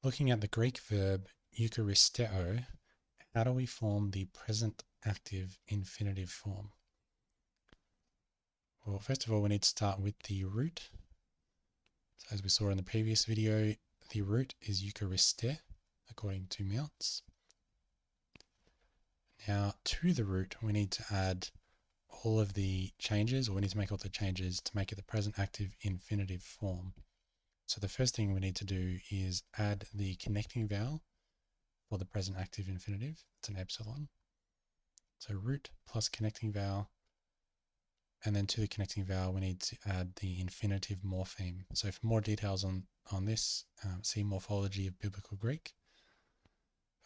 Looking at the Greek verb eŭcharisteω, how do we form the present active infinitive form? Well, first of all, we need to start with the root. So as we saw in the previous video, the root is euchariste, according to Mounts. Now, to the root, we need to add all of the changes, or we need to make all the changes to make it the present active infinitive form. So the first thing we need to do is add the connecting vowel for the present active infinitive. It's an epsilon. So root plus connecting vowel. And then to the connecting vowel, we need to add the infinitive morpheme. So for more details on this, see Morphology of Biblical Greek.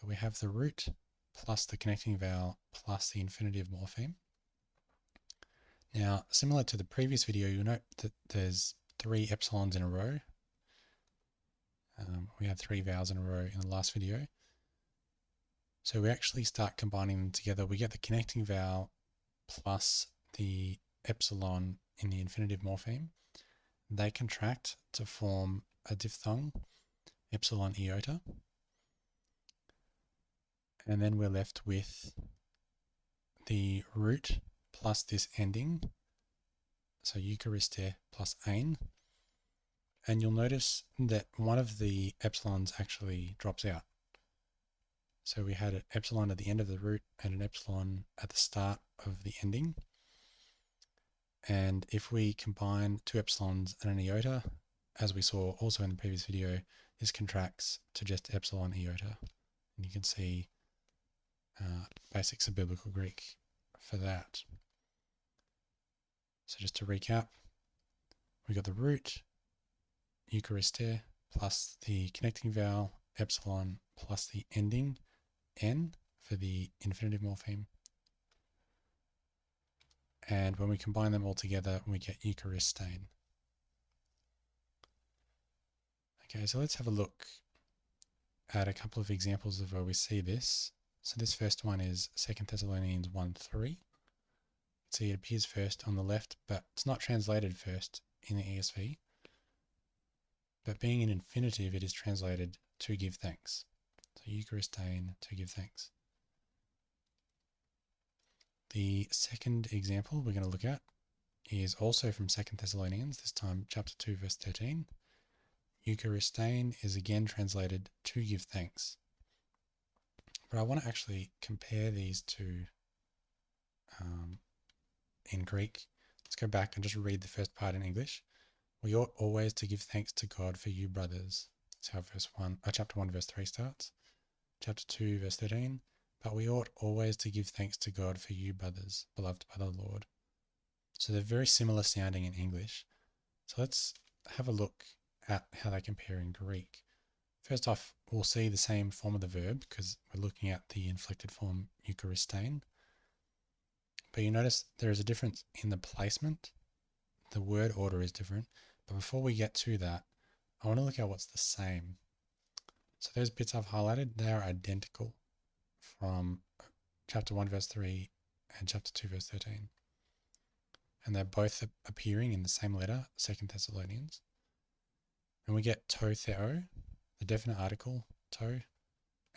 But we have the root plus the connecting vowel plus the infinitive morpheme. Now, similar to the previous video, you'll note that there's 3 epsilons in a row. We had 3 vowels in a row in the last video. So we actually start combining them together. We get the connecting vowel plus the epsilon in the infinitive morpheme. They contract to form a diphthong, epsilon iota. And then we're left with the root plus this ending, so euchariste plus ein. And you'll notice that one of the epsilons actually drops out. So we had an epsilon at the end of the root and an epsilon at the start of the ending. And if we combine 2 epsilons and an iota, as we saw also in the previous video, this contracts to just epsilon iota. And you can see basics of Biblical Greek for that. So just to recap, we got the root, euchariste, plus the connecting vowel, epsilon, plus the ending, n, for the infinitive morpheme. And when we combine them all together, we get eucharistein. Okay, so let's have a look at a couple of examples of where we see this. So this first one is 2 Thessalonians 1:3. See, it appears first on the left, but it's not translated first in the ESV. But being an infinitive, it is translated to give thanks. So eucharistein, to give thanks. The second example we're going to look at is also from 2 Thessalonians, this time chapter 2, verse 13. Eucharistein is again translated to give thanks. But I want to actually compare these two in Greek. Let's go back and just read the first part in English. We ought always to give thanks to God for you, brothers. That's how chapter 1, verse 3 starts. Chapter 2, verse 13. But we ought always to give thanks to God for you, brothers, beloved by the Lord. So they're very similar sounding in English. So let's have a look at how they compare in Greek. First off, we'll see the same form of the verb because we're looking at the inflected form eucharistein. But you notice there is a difference in the placement. The word order is different. But before we get to that, I want to look at what's the same. So those bits I've highlighted, they are identical from chapter 1, verse 3 and chapter 2, verse 13. And they're both appearing in the same letter, 2 Thessalonians. And we get to theo, the definite article, to,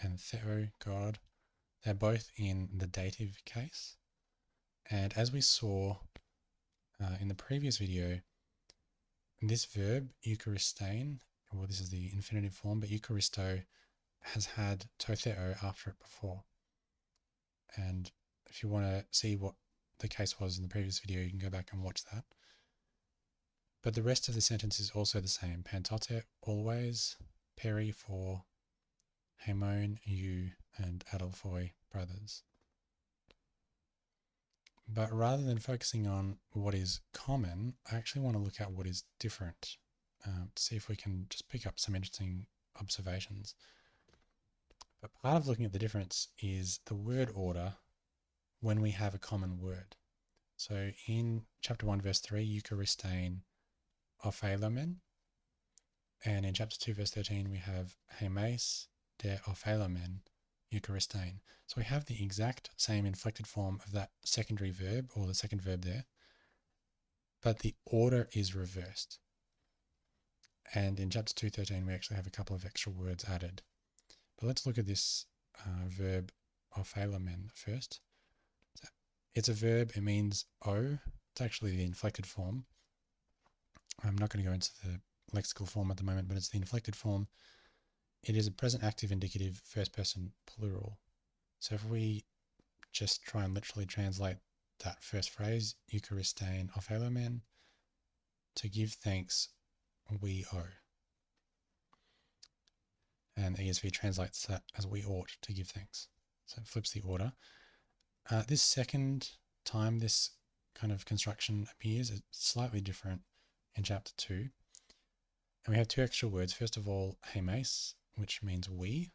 and theo, God. They're both in the dative case. And as we saw in the previous video, this verb, eucharistein, well, this is the infinitive form, but eucharisto has had to theo after it before. And if you want to see what the case was in the previous video, you can go back and watch that. But the rest of the sentence is also the same. Pantote, always, peri for, haimon, you, and adelphoi, brothers. But rather than focusing on what is common, I actually want to look at what is different to see if we can just pick up some interesting observations. But part of looking at the difference is the word order when we have a common word. So in chapter 1, verse 3, eucharistein opheilomen. And in chapter 2, verse 13, we have hemes de opheilomen eucharistein. So we have the exact same inflected form of that secondary verb, or the second verb there, but the order is reversed. And in chapter 2:13, we actually have a couple of extra words added. But let's look at this verb ephailomen first. So it's a verb. It means O. It's actually the inflected form. I'm not going to go into the lexical form at the moment, but it's the inflected form. It is a present active indicative first person plural. So if we just try and literally translate that first phrase, eŭcharistein ephailomen, to give thanks we owe. And ESV translates that as we ought to give thanks. So it flips the order. This second time this kind of construction appears, it's slightly different in chapter 2. And we have two extra words. First of all, hemes, which means we,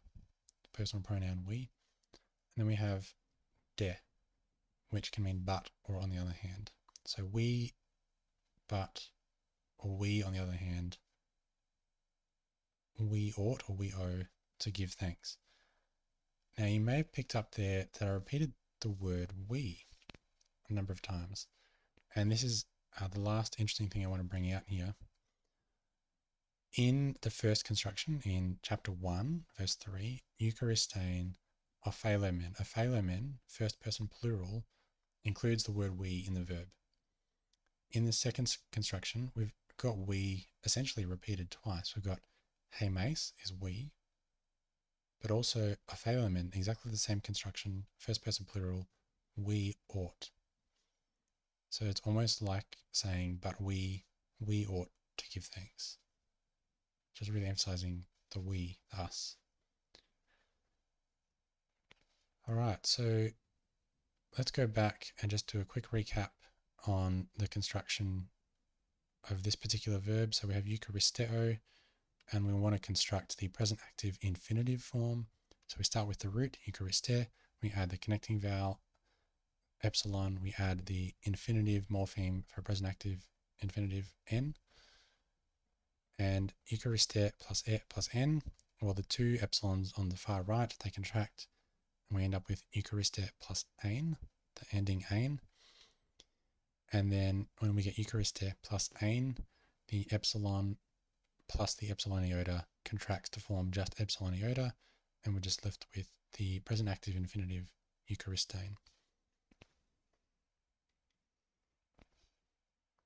personal pronoun we. And then we have de, which can mean but or on the other hand. So we, but, or we on the other hand, we ought or we owe to give thanks. Now you may have picked up there that I repeated the word we a number of times. And this is the last interesting thing I want to bring out here. In the first construction in chapter 1, verse 3, eŭcharistein ephailomen. Ephailomen, first person plural, includes the word we in the verb. In the second construction, we've got we essentially repeated twice. We've got hemes is we, but also ephailomen, exactly the same construction, first person plural, we ought. So it's almost like saying, but we ought to give thanks. Just really emphasizing the we, us. All right, so let's go back and just do a quick recap on the construction of this particular verb. So we have eŭcharisteω, and we want to construct the present active infinitive form. So we start with the root, euchariste, we add the connecting vowel, epsilon, we add the infinitive morpheme for present active infinitive n, and euchariste plus e plus n, well, the two epsilons on the far right, they contract, and we end up with euchariste plus ein, the ending ein. And then when we get euchariste plus ein, the epsilon plus the epsilon iota contracts to form just epsilon iota, and we're just left with the present active infinitive eucharistein.